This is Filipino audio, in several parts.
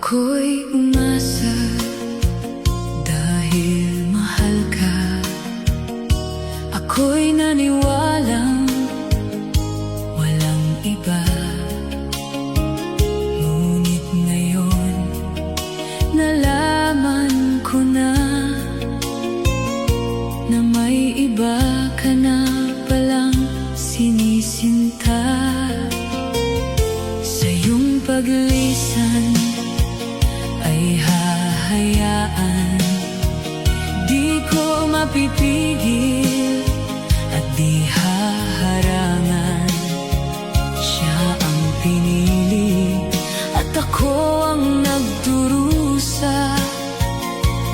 Ako'y umasa dahil mahal ka. Ako'y naniwalang walang iba. Ngunit ngayon nalaman ko na may iba ka na palang sinisinta. Sa iyong paglisan ay hahayaan, di ko mapipigil at di haharangan. Siya ang pinili at ako ang nagdurusa.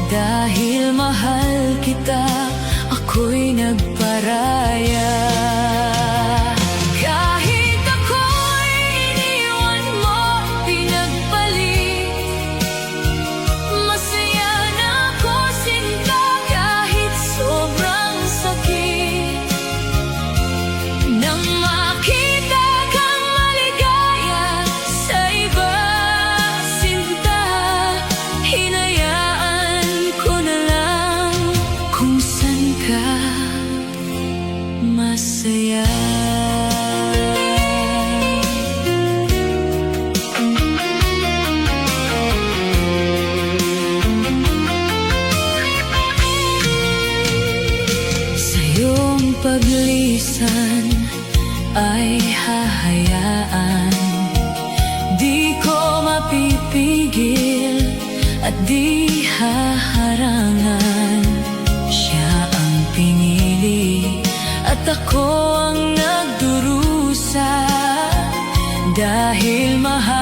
Dahil mahal kita, ako'y nagparaya. Kahit ako'y iniwan mo, pinagpalit, masaya na ako sinta. Kahit sobrang sakit, nang makita kang maligaya sa iba, sinta, hinayaan ko na lang kung saan ka masaya. Sa iyong paglisan ay hahayaan, di ko mapipigil at di haharangan. Siya ang pinili at ako ang nagdurusa. Dahil mahal